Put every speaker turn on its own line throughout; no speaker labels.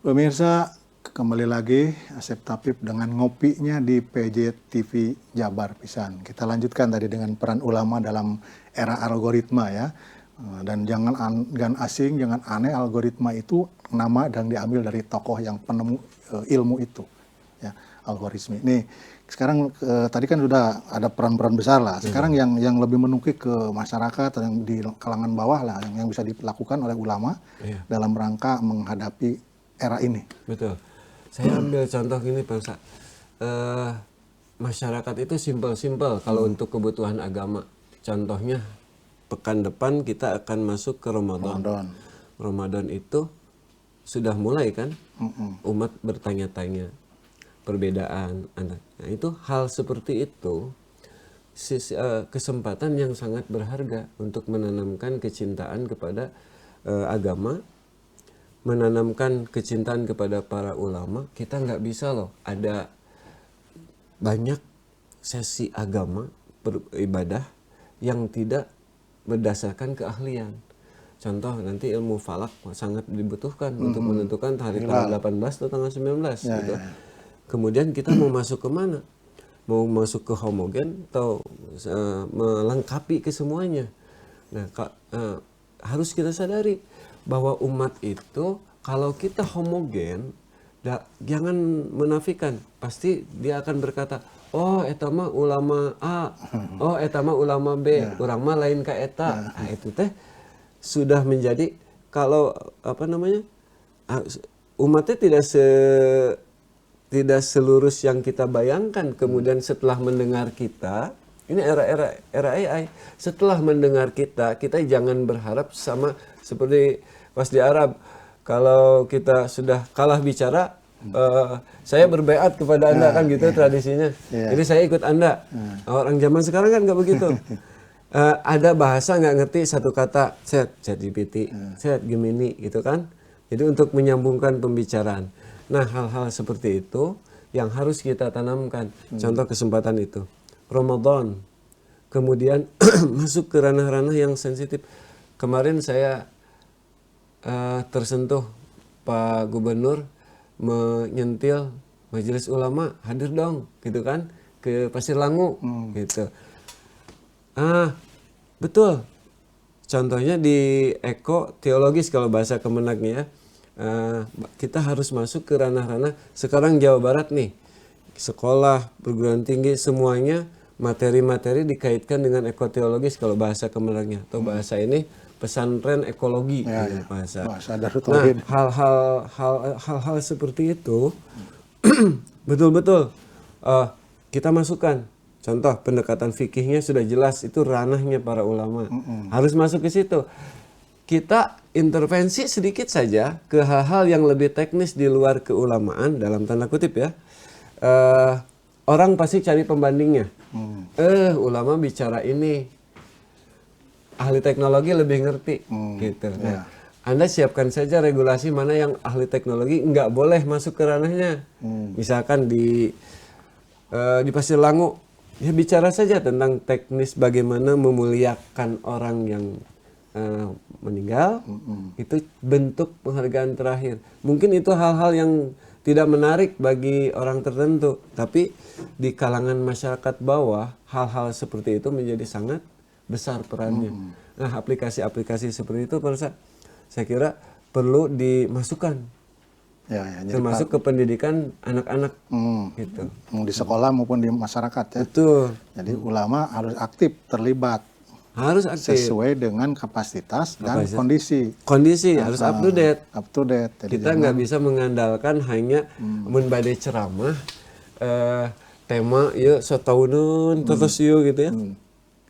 Pemirsa, kembali lagi Asep Tapip dengan ngopinya di PJ TV Jabar Pisan. Kita lanjutkan tadi dengan peran ulama dalam era algoritma ya. Dan jangan asing, jangan aneh, algoritma itu nama dan diambil dari tokoh yang penemu ilmu itu. Ya, algoritma. Nih, sekarang tadi kan sudah ada peran-peran besar lah. Sekarang yang lebih menukik ke masyarakat, yang di kalangan bawah lah, yang bisa dilakukan oleh ulama dalam rangka menghadapi era ini.
Betul. Saya ambil contoh gini, Bangsa. Masyarakat itu simpel-simpel kalau untuk kebutuhan agama. Contohnya, pekan depan kita akan masuk ke Ramadan. Ramadan itu sudah mulai kan? Umat bertanya-tanya perbedaan anak. Nah, itu hal seperti itu kesempatan yang sangat berharga untuk menanamkan kecintaan kepada agama, menanamkan kecintaan kepada para ulama. Kita nggak bisa loh ada banyak sesi agama beribadah yang tidak berdasarkan keahlian. Contoh nanti ilmu falak sangat dibutuhkan untuk menentukan hari tanggal 18 atau tanggal 19 gitu. Kemudian kita mau masuk ke mana? Mau masuk ke homogen atau melengkapi kesemuanya. Nah, harus kita sadari bahwa umat itu kalau kita homogen, jangan menafikan, pasti dia akan berkata, oh eta mah ulama A, oh eta mah ulama B, urang mah lain ka eta. Nah, itu teh sudah menjadi kalau umatnya tidak selurus yang kita bayangkan. Kemudian setelah mendengar kita, ini era AI, setelah mendengar kita jangan berharap sama seperti pas di Arab, kalau kita sudah kalah bicara, saya berbaiat kepada Anda kan gitu tradisinya. Jadi saya ikut Anda. Orang zaman sekarang kan nggak begitu. Ada bahasa nggak ngerti satu kata, ChatGPT, Gemini gitu kan. Jadi untuk menyambungkan pembicaraan. Nah, hal-hal seperti itu yang harus kita tanamkan. Contoh kesempatan itu. Ramadan. Kemudian masuk ke ranah-ranah yang sensitif. Kemarin saya tersentuh Pak Gubernur menyentil majelis ulama, hadir dong gitu kan ke Pasir Langu gitu. Betul. Contohnya di eko teologis kalau bahasa Kemenagnya kita harus masuk ke ranah-ranah. Sekarang Jawa Barat nih, sekolah, perguruan tinggi, semuanya materi-materi dikaitkan dengan eko teologis kalau bahasa Kemenagnya, atau bahasa ini pesantren ekologi bahasa. Nah, hal-hal seperti itu betul-betul kita masukkan. Contoh pendekatan fikihnya sudah jelas, itu ranahnya para ulama. Harus masuk ke situ. Kita intervensi sedikit saja ke hal-hal yang lebih teknis di luar keulamaan, dalam tanda kutip ya. Orang pasti cari pembandingnya. Ulama bicara ini, ahli teknologi lebih ngerti gitu. Nah, Anda siapkan saja regulasi mana yang ahli teknologi nggak boleh masuk ke ranahnya. Misalkan di Pasir Langu, ya bicara saja tentang teknis bagaimana memuliakan orang yang meninggal. Itu bentuk penghargaan terakhir. Mungkin itu hal-hal yang tidak menarik bagi orang tertentu, tapi di kalangan masyarakat bawah hal-hal seperti itu menjadi sangat besar perannya. Nah, aplikasi-aplikasi seperti itu saya kira perlu dimasukkan, termasuk ke pendidikan anak-anak gitu.
Di sekolah maupun di masyarakat ya.
Betul.
Jadi ulama harus aktif terlibat.
Harus aktif.
Sesuai dengan kapasitas dan kondisi.
Kondisi harus up to date.
Up to date. Jadi
kita nggak bisa mengandalkan hanya membade ceramah, tema ya setahunun terus yuk gitu ya.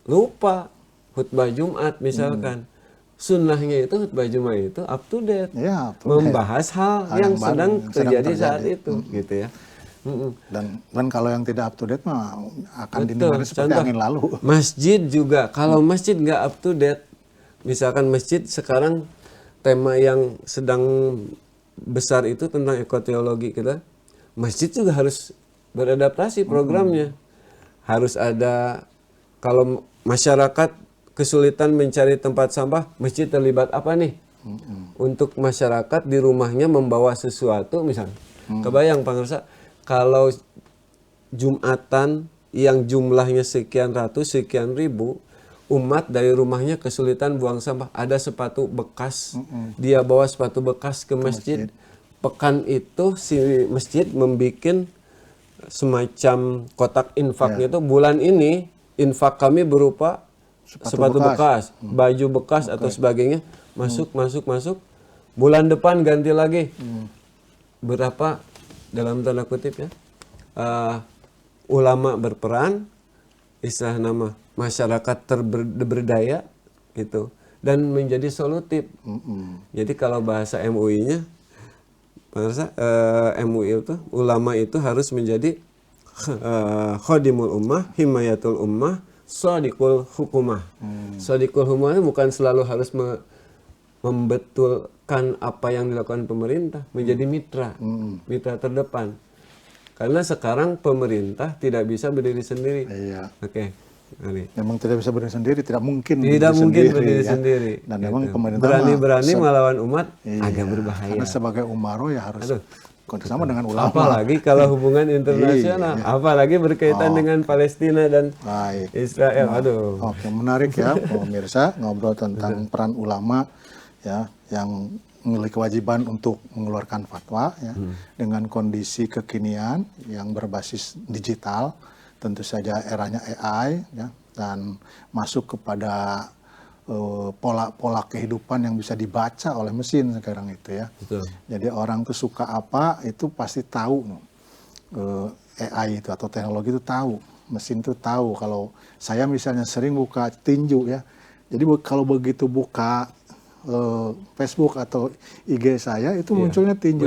Lupa khutbah Jumat misalkan. Sunnahnya itu khutbah Jumat itu up to date.
Ya,
membahas hal yang sedang terjadi saat itu gitu ya.
Dan kalau yang tidak up to date mah akan dinilai seperti angin lalu.
Masjid juga, kalau masjid nggak up to date, misalkan masjid sekarang tema yang sedang besar itu tentang ekoteologi kita, masjid juga harus beradaptasi programnya. Harus ada, kalau masyarakat kesulitan mencari tempat sampah, masjid terlibat apa nih? untuk masyarakat di rumahnya membawa sesuatu, misal kebayang Pak Ngersa, kalau Jumatan yang jumlahnya sekian ratus, sekian ribu, umat dari rumahnya kesulitan buang sampah, ada sepatu bekas, dia bawa sepatu bekas ke masjid. Pekan itu si masjid membuat semacam kotak infaknya itu, bulan ini infak kami berupa sepatu bekas, baju bekas atau sebagainya, masuk. Bulan depan ganti lagi. Berapa dalam tanda kutip ya, ulama berperan, istilah nama masyarakat berdaya gitu, dan menjadi solutif. Jadi kalau bahasa MUI-nya, MUI itu ulama itu harus menjadi khodimul ummah, himayatul ummah, shadiqul hukumah. Shadiqul hukumah itu bukan selalu harus membetulkan apa yang dilakukan pemerintah, menjadi mitra terdepan. Karena sekarang pemerintah tidak bisa berdiri sendiri.
Iya.
Oke.
Memang tidak bisa berdiri sendiri, tidak mungkin
berdiri
ya.
sendiri.
Dan memang pemerintah
berani melawan umat agak berbahaya.
Karena sebagai umaro ya harus kerjasama dengan ulama.
Apalagi kalau hubungan internasional, apalagi berkaitan dengan Palestina dan Israel.
Oke, menarik ya pemirsa, ngobrol tentang peran ulama ya yang memiliki kewajiban untuk mengeluarkan fatwa ya, dengan kondisi kekinian yang berbasis digital, tentu saja eranya AI ya, dan masuk kepada pola-pola kehidupan yang bisa dibaca oleh mesin sekarang itu ya.
Betul.
Jadi orang tuh suka apa itu pasti tahu, AI itu atau teknologi itu tahu, mesin itu tahu. Kalau saya misalnya sering buka tinju ya, jadi kalau begitu buka Facebook atau IG saya itu munculnya tinju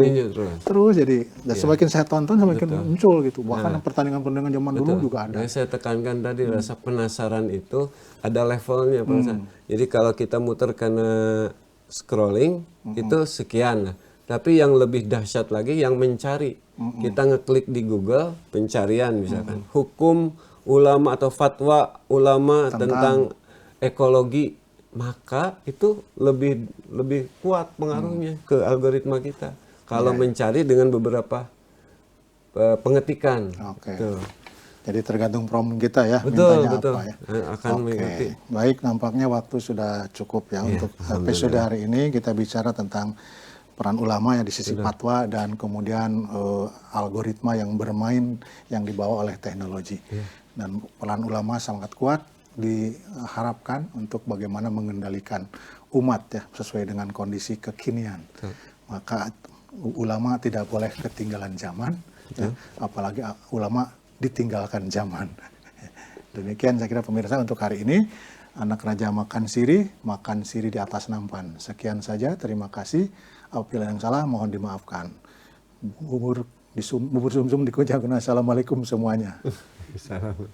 terus jadi semakin saya tonton semakin muncul gitu, bahkan pertandingan-pertandingan zaman dulu juga ada.
Saya tekankan tadi rasa penasaran itu ada levelnya Pak. Jadi kalau kita muter karena scrolling itu sekian lah, tapi yang lebih dahsyat lagi yang mencari, kita ngeklik di Google pencarian misalkan hukum ulama atau fatwa ulama tentang ekologi, maka itu lebih kuat pengaruhnya ke algoritma kita kalau mencari dengan beberapa pengetikan.
Oke. Jadi tergantung prompt kita ya, mintanya apa ya.
Akan mengikuti.
Baik, nampaknya waktu sudah cukup ya untuk episode hari ini. Kita bicara tentang peran ulama ya di sisi fatwa dan kemudian algoritma yang bermain yang dibawa oleh teknologi. Dan peran ulama sangat kuat diharapkan untuk bagaimana mengendalikan umat ya sesuai dengan kondisi kekinian. Maka ulama tidak boleh ketinggalan zaman, ya, apalagi ulama ditinggalkan zaman. Demikian saya kira pemirsa untuk hari ini. Anak Raja makan siri di atas nampan. Sekian saja, terima kasih. Apabila yang salah mohon dimaafkan. Bubur sumsum dikucapkan. Assalamualaikum semuanya.
Assalamualaikum.